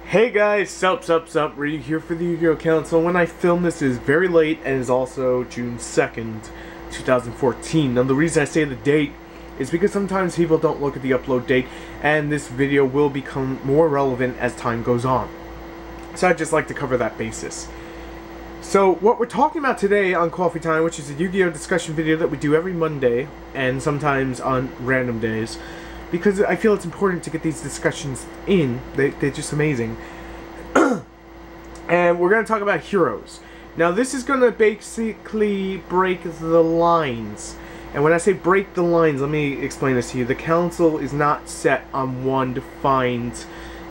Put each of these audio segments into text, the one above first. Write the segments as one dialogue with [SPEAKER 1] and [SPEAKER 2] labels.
[SPEAKER 1] Hey guys, sup, Reading here for the Yu-Gi-Oh! Council. When I film this is very late and is also June 2nd, 2014. Now the reason I say the date is because sometimes people don't look at the upload date and this video will become more relevant as time goes on. So I'd just like to cover that basis. So what we're talking about today on Coffee Time, which is a Yu-Gi-Oh! Discussion video that we do every Monday and sometimes on random days, because I feel it's important to get these discussions in. They're just amazing. And we're going to talk about heroes. Now this is going to basically break the lines. And when I say break the lines, let me explain this to you. The council is not set on one defined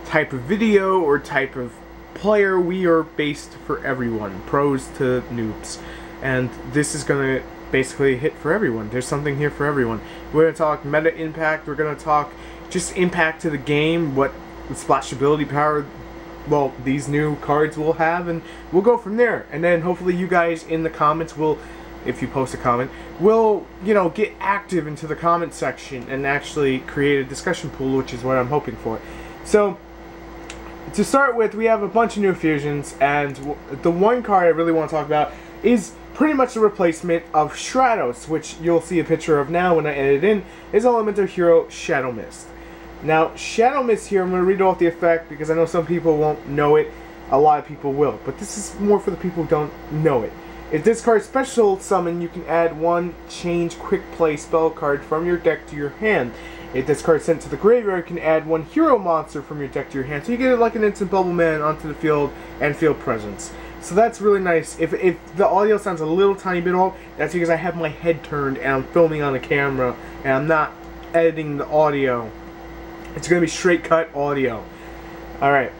[SPEAKER 1] type of video or type of player. We are based for everyone, pros to noobs. And this is going to basically hit for everyone. There's something here for everyone. We're going to talk meta impact. We're going to talk just impact to the game, what Splashabllity power, well, these new cards will have, and we'll go from there. And then hopefully you guys in the comments will, if you post a comment, will, get active into the comment section and actually create a discussion pool, which is what I'm hoping for. So to start with, we have a bunch of new fusions, and the one card I really want to talk about is pretty much the replacement of Stratos, which you'll see a picture of now when I edit it in, is Elemental Hero Shadow Mist. Now, Shadow Mist here, I'm going to read off the effect because I know some people won't know it, a lot of people will, but this is more for the people who don't know it. If this card special summon, you can add one change quick play spell card from your deck to your hand. If this card is sent to the graveyard, you can add one hero monster from your deck to your hand, so you get it like an instant Bubble Man onto the field and field presence. So that's really nice. If the audio sounds a little tiny bit off, that's because I have my head turned and I'm filming on a camera and I'm not editing the audio. It's going to be straight cut audio. Alright,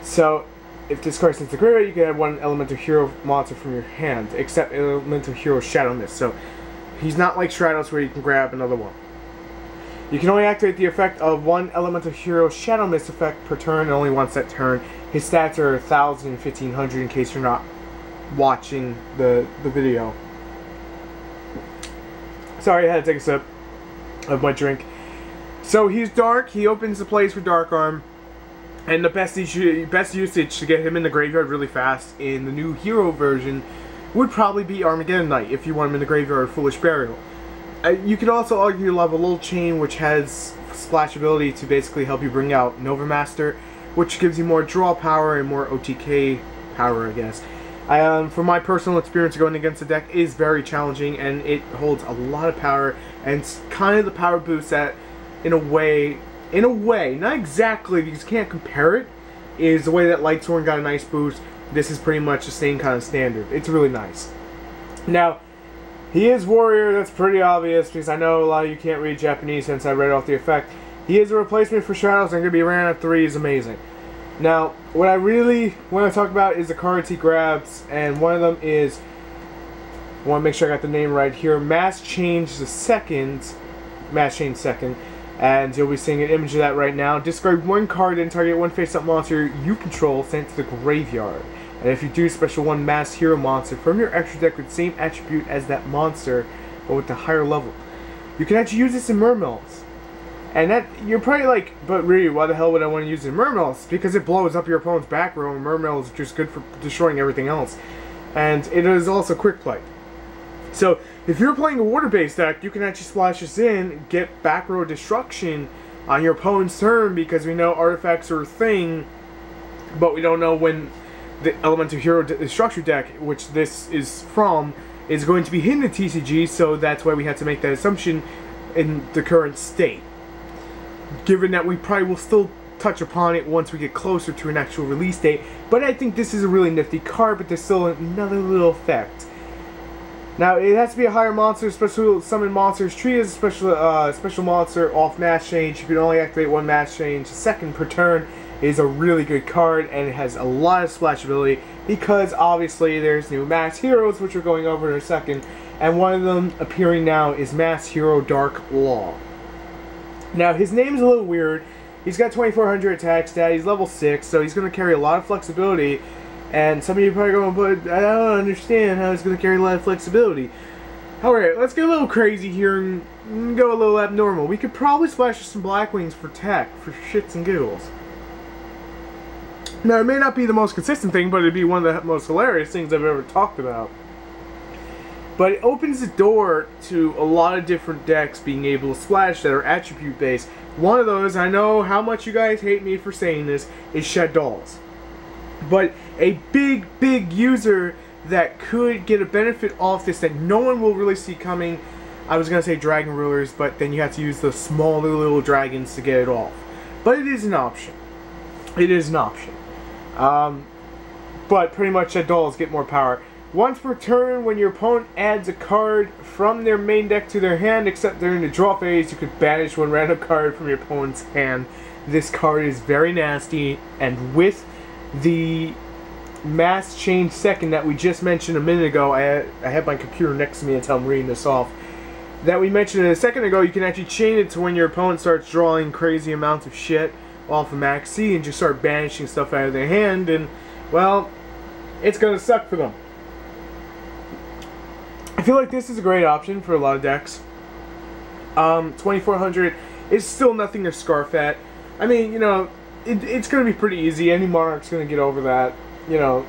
[SPEAKER 1] so if this card is sent to the graveyard, you can add one Elemental Hero monster from your hand, except Elemental Hero Shadow Mist. So he's not like Stratos where you can grab another one. You can only activate the effect of one Elemental Hero Shadow Mist effect per turn, and only once that turn. His stats are 1,000 and 1,500 in case you're not watching the video. Sorry, I had to take a sip of my drink. So he's dark, he opens the place for Dark Arm, and the best usage to get him in the graveyard really fast in the new hero version would probably be Armageddon Knight if you want him in the graveyard, Foolish Burial. You could also argue you have a little chain which has Splashabllity to basically help you bring out Nova Master, which gives you more draw power and more OTK power, I guess. From my personal experience, going against the deck is very challenging, and it holds a lot of power, and it's kind of the power boost that, in a way, not exactly because you can't compare it, is the way that Lightsworn got a nice boost. This is pretty much the same kind of standard. It's really nice. Now, he is Warrior, that's pretty obvious, because I know a lot of you can't read Japanese since I read off the effect. He is a replacement for Stratos, and going to be ran at 3 is amazing. Now, what I really want to talk about is the cards he grabs, and one of them is, I want to make sure I got the name right here, Mass Change Second, and you'll be seeing an image of that right now. Discard one card and target one face-up monster you control sent to the graveyard. And if you do, special one Mass Hero monster from your extra deck with the same attribute as that monster, but with the higher level. You can actually use this in Mermills. And that, you're probably like, but really, why the hell would I want to use it in Mermills? Because it blows up your opponent's back row, and Mermill is just good for destroying everything else. And it is also quick play. So, if you're playing a water-based deck, you can actually splash this in, get back row destruction on your opponent's turn, because we know artifacts are a thing, but we don't know when the Elemental Hero Destruction deck, which this is from, is going to be hidden in TCG, so that's why we had to make that assumption in the current state. Given that we probably will still touch upon it once we get closer to an actual release date, but I think this is a really nifty card, but there's still another little effect. Now, it has to be a higher monster, special summon monsters treated as a special monster off Mass Change. You can only activate one Mass Change second per turn. It is a really good card, and it has a lot of Splashabllity because obviously there's new Mass Heroes, which we're going over in a second, and one of them appearing now is Mass Hero Dark Law. Now, his name is a little weird. He's got 2,400 attack stat, he's level 6, so he's going to carry a lot of flexibility. And some of you are probably going, but I don't understand how he's going to carry a lot of flexibility. Alright, let's get a little crazy here and go a little abnormal. We could probably splash some Blackwings for tech, for shits and giggles. Now, it may not be the most consistent thing, but it'd be one of the most hilarious things I've ever talked about. But it opens the door to a lot of different decks being able to splash that are attribute based. One of those, I know how much you guys hate me for saying this, is Shed Dolls. But a big user that could get a benefit off this that no one will really see coming, I was going to say Dragon Rulers, but then you have to use the smaller little dragons to get it off. But it is an option. It is an option. But pretty much Shed Dolls get more power. Once per turn, when your opponent adds a card from their main deck to their hand, except during the draw phase, you could banish one random card from your opponent's hand. This card is very nasty, and with the Mass Change second that we just mentioned a minute ago, I have my computer next to me until I'm reading this off, that we mentioned a second ago, you can actually chain it to when your opponent starts drawing crazy amounts of shit off of Max C and just start banishing stuff out of their hand, and, well, it's gonna suck for them. I feel like this is a great option for a lot of decks. 2400 is still nothing to scarf at. I mean, you know, it's going to be pretty easy. Any Monarch's going to get over that. You know,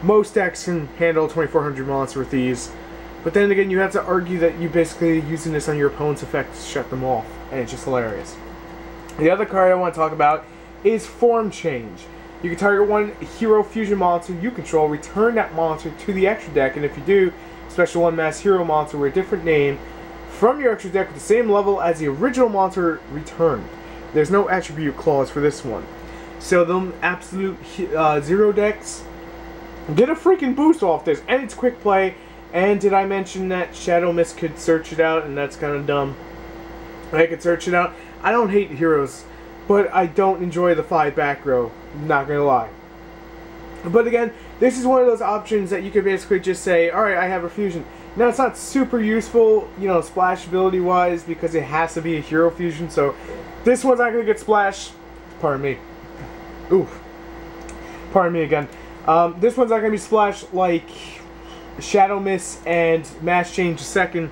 [SPEAKER 1] most decks can handle 2400 monster with ease. But then again, you have to argue that you're basically using this on your opponent's effect to shut them off. And it's just hilarious. The other card I want to talk about is Form Change. You can target one Hero Fusion monster you control, return that monster to the extra deck, and if you do, special one mass hero monster with a different name from your extra deck with the same level as the original monster returned. There's no attribute clause for this one. So them absolute zero decks get a freaking boost off this, and it's quick play. And did I mention that Shadow Mist could search it out, and that's kind of dumb. I could search it out. I don't hate heroes, but I don't enjoy the 5 back row, not gonna lie. But again, this is one of those options that you could basically just say, alright, I have a fusion. Now, it's not super useful, you know, splashability wise, because it has to be a hero fusion, so this one's not going to get splash. Pardon me. Oof. Pardon me again. This one's not going to be splashed like Shadow Mist and Mass Change second.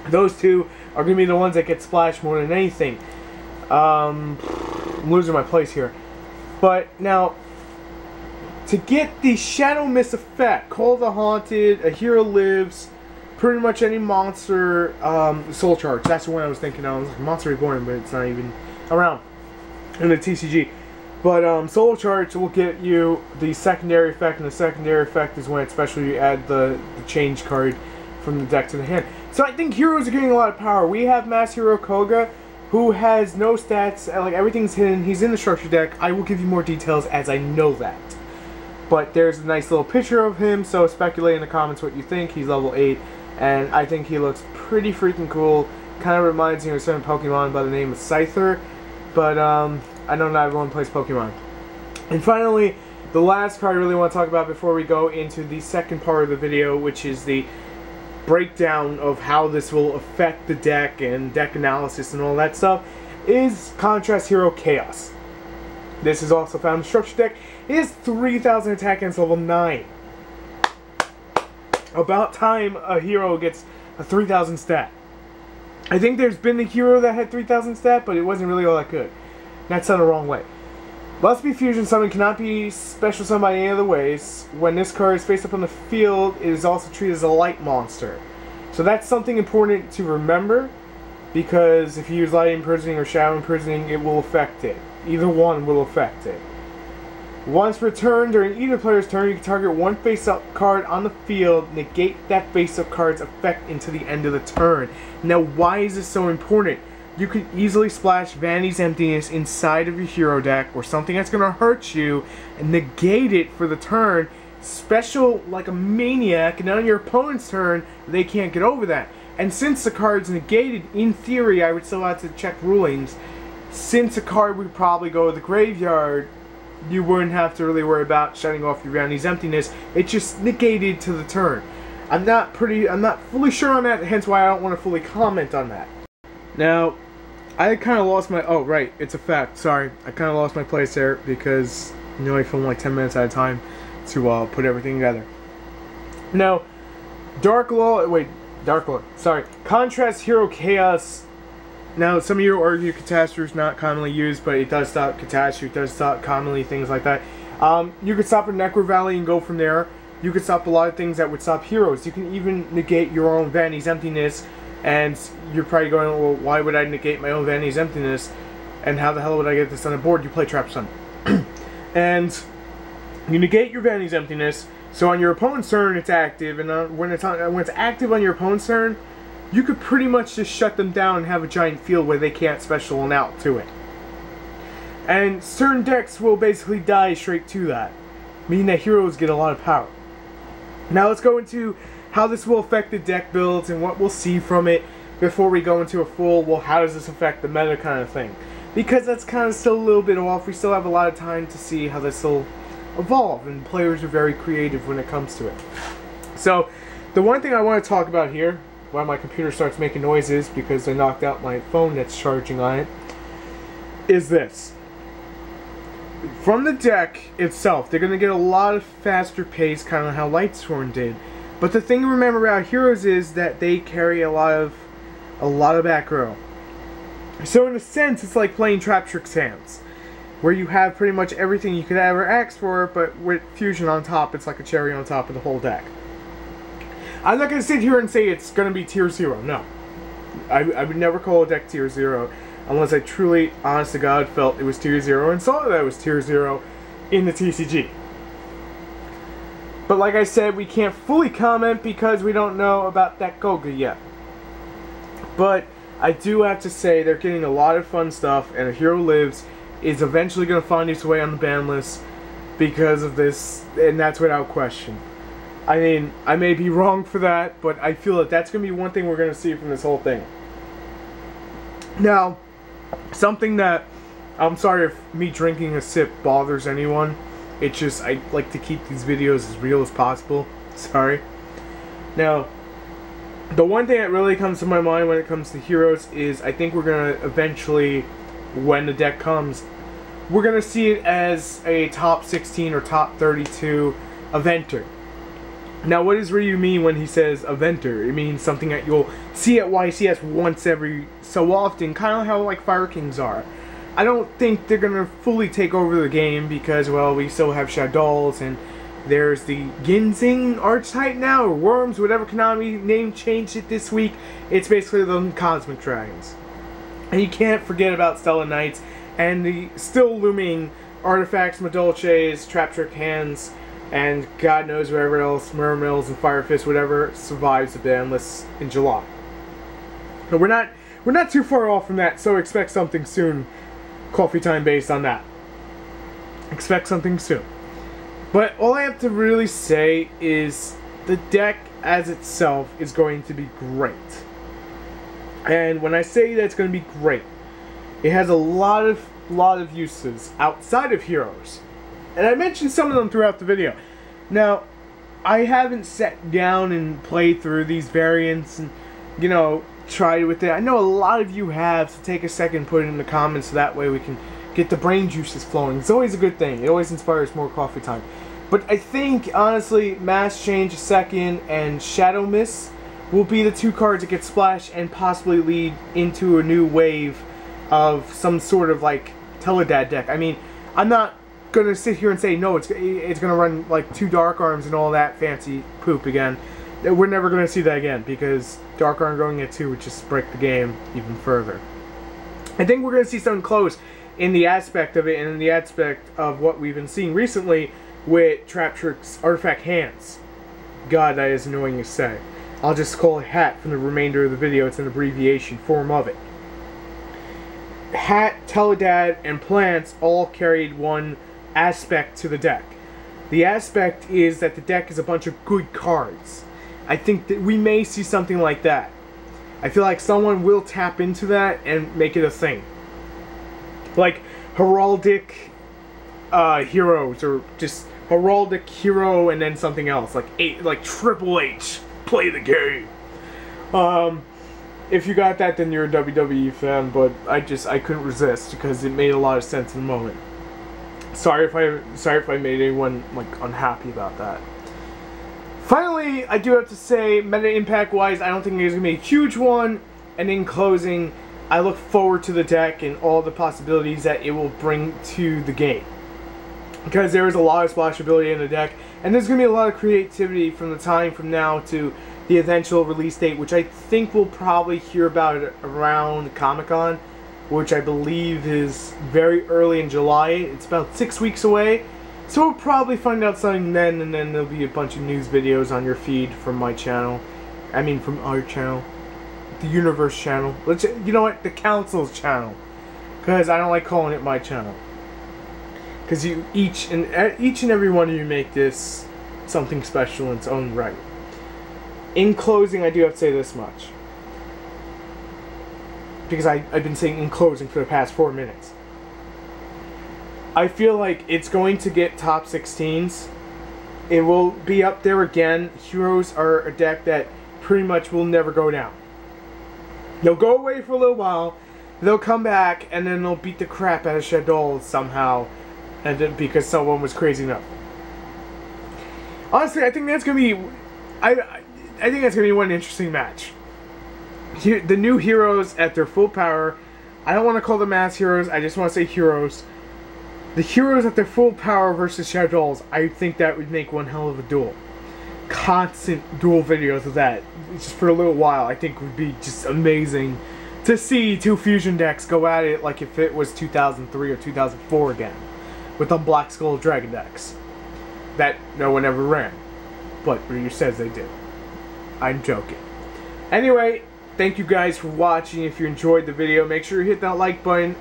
[SPEAKER 1] Those two are going to be the ones that get splashed more than anything. I'm losing my place here. But now, to get the Shadow Mist effect, Call the Haunted, A Hero Lives, pretty much any monster, Soul Charge. That's the one I was thinking of. I was like, Monster Reborn, but it's not even around in the TCG. But Soul Charge will get you the secondary effect, and the secondary effect is when especially you add the change card from the deck to the hand. So I think heroes are getting a lot of power. We have Mass Hero Koga, who has no stats, like everything's hidden. He's in the structure deck. I will give you more details as I know that. But there's a nice little picture of him, so speculate in the comments what you think. He's level 8, and I think he looks pretty freaking cool. Kind of reminds me of a certain Pokemon by the name of Scyther, but I know not everyone plays Pokemon. And finally, the last card I really want to talk about before we go into the second part of the video, which is the breakdown of how this will affect the deck and deck analysis and all that stuff, is Contrast Hero Chaos. This is also found in the structure deck. It is 3,000 attack against level 9. About time a hero gets a 3,000 stat. I think there's been a hero that had 3,000 stat, but it wasn't really all that good. That's done the wrong way. Must be fusion summon, cannot be special summoned by any other ways. When this card is face up on the field, it is also treated as a light monster. So that's something important to remember, because if you use Light Imprisoning or Shadow Imprisoning, it will affect it. Either one will affect it. Once per turn, during either player's turn, you can target one face-up card on the field, negate that face-up card's effect into the end of the turn. Now, why is this so important? You could easily splash Vanity's Emptiness inside of your hero deck, or something that's going to hurt you, and negate it for the turn, special like a maniac, and on your opponent's turn, they can't get over that. And since the card's negated, in theory, I would still have to check rulings, since a card would probably go to the graveyard, you wouldn't have to really worry about shutting off your Vanity's Emptiness. It's just negated to the turn. I'm not fully sure on that, hence why I don't want to fully comment on that. Now, I kind of lost my... Oh, right, it's a fact. Sorry, I kind of lost my place there because, you know, I film like 10 minutes at a time to put everything together. Now, Dark Lord... Sorry. Contrast Hero Chaos Now, some of you argue catastrophe is not commonly used, but it does stop catastrophe, it does stop commonly things like that. You could stop a Necro Valley and go from there. You could stop a lot of things that would stop heroes. You can even negate your own Vanity's emptiness, and you're probably going, well, why would I negate my own Vanity's emptiness? And how the hell would I get this on the board? You play Trap Sun. And you negate your Vanity's emptiness, so on your opponent's turn it's active, and when it's active on your opponent's turn, you could pretty much just shut them down and have a giant field where they can't special and out to it. And certain decks will basically die straight to that, meaning that heroes get a lot of power. Now let's go into how this will affect the deck builds and what we'll see from it before we go into a full, well, how does this affect the meta kind of thing. Because that's kind of still a little bit off. We still have a lot of time to see how this will evolve, and players are very creative when it comes to it. So, the one thing I want to talk about here, while my computer starts making noises because I knocked out my phone that's charging on it, is this. From the deck itself, they're going to get a lot of faster pace, kind of how Lightsworn did. But the thing to remember about heroes is that they carry a lot of back row. So in a sense, it's like playing Trap Trick's hands, where you have pretty much everything you could ever ask for, but with Fusion on top, it's like a cherry on top of the whole deck. I'm not going to sit here and say it's going to be tier 0, no. I would never call a deck tier 0, unless I truly, honest to God, felt it was tier 0 and saw that it was tier 0 in the TCG. But like I said, we can't fully comment because we don't know about that Goga yet. But I do have to say they're getting a lot of fun stuff, and A Hero Lives is eventually going to find its way on the ban list because of this, and that's without question. I mean, I may be wrong for that, but I feel that that's going to be one thing we're going to see from this whole thing. Now, something that, I'm sorry if me drinking a sip bothers anyone. It's just, I like to keep these videos as real as possible. Sorry. Now, the one thing that really comes to my mind when it comes to heroes is I think we're going to eventually, when the deck comes, we're going to see it as a top 16 or top 32 eventer. Now, what does Ryu mean when he says eventer? It means something that you'll see at YCS once every so often, kind of how like Fire Kings are. I don't think they're going to fully take over the game because, well, we still have Shaddolls, and there's the Ginseng archetype now, or Worms, whatever Konami name changed it this week. It's basically the Cosmic Dragons. And you can't forget about Stellar Knights and the still looming artifacts, Madolches, Trap Trick Hands, and God knows whatever else, Mirror Mills and Fire Fist, whatever survives the ban list in July. But we're not too far off from that, so expect something soon. Coffee time based on that. Expect something soon. But all I have to really say is the deck as itself is going to be great. And when I say that it's going to be great, it has a lot of uses outside of heroes. And I mentioned some of them throughout the video. Now, I haven't sat down and played through these variants and, you know, tried with it. I know a lot of you have, so take a second, put it in the comments, so that way we can get the brain juices flowing. It's always a good thing. It always inspires more coffee time. But I think, honestly, Mass Change II and Shadow Mist will be the two cards that get splashed and possibly lead into a new wave of some sort of, like, Teledad deck. I mean, I'm not going to sit here and say, no, it's going to run, like, 2 Dark Arms and all that fancy poop again. We're never going to see that again, because Dark Arm going at 2 would just break the game even further. I think we're going to see something close in the aspect of it, and in the aspect of what we've been seeing recently with Trap Trick's Artifact Hands. God, that is annoying to say. I'll just call it HAT from the remainder of the video. It's an abbreviation form of it. HAT, Teledad, and Plants all carried one aspect to the deck. The aspect is that the deck is a bunch of good cards. I think that we may see something like that. I feel like someone will tap into that and make it a thing. Like heraldic heroes, or just heraldic hero and then something else, like Triple H, play the game. If you got that, then you're a WWE fan, but I couldn't resist because it made a lot of sense in the moment. Sorry if I made anyone like unhappy about that. Finally, I do have to say, meta impact wise, I don't think there's gonna be a huge one. And in closing, I look forward to the deck and all the possibilities that it will bring to the game. Because there is a lot of splashability in the deck, and there's going to be a lot of creativity from the time from now to the eventual release date, which I think we'll probably hear about it around Comic-Con, which I believe is very early in July. It's about 6 weeks away, so we'll probably find out something then, and then there'll be a bunch of news videos on your feed from my channel. I mean, from our channel. The Universe channel. You know what? The Council's channel. Because I don't like calling it my channel. Because each and every one of you make this something special in its own right. In closing, I do have to say this much. Because I've been saying in closing for the past 4 minutes. I feel like it's going to get top 16s. It will be up there again. Heroes are a deck that pretty much will never go down. They'll go away for a little while, they'll come back, and then they'll beat the crap out of Shadow somehow, and then, because someone was crazy enough. Honestly, I think that's gonna be, I think that's gonna be one interesting match. The new heroes at their full power. I don't want to call them mass heroes. I just want to say heroes. The heroes at their full power versus Shadows. I think that would make one hell of a duel. Constant duel videos of that, just for a little while, I think would be just amazing to see two fusion decks go at it like if it was 2003 or 2004 again, with the Black Skull Dragon decks that no one ever ran, but Ryu says they did. I'm joking. Anyway, thank you guys for watching. If you enjoyed the video, make sure you hit that like button,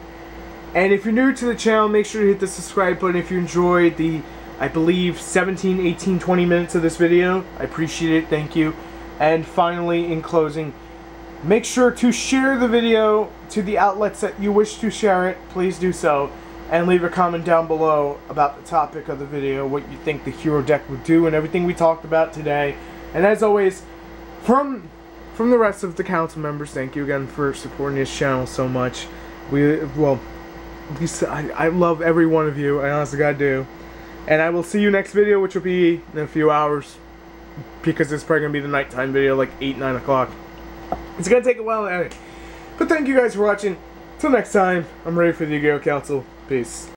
[SPEAKER 1] and if you're new to the channel, make sure to hit the subscribe button. If you enjoyed the, I believe, 17, 18, 20 minutes of this video, I appreciate it, thank you. And finally, in closing, make sure to share the video to the outlets that you wish to share it. Please do so. And leave a comment down below about the topic of the video, what you think the hero deck would do, and everything we talked about today. And as always, from the rest of the council members, thank you again for supporting this channel so much. Well, at least I love every one of you, I honestly gotta do. And I will see you next video, which will be in a few hours, because it's probably going to be the nighttime video, like 8, 9 o'clock. It's going to take a while to edit. But thank you guys for watching. Till next time, I'm ready for the Yu-Gi-Oh! Council. Peace.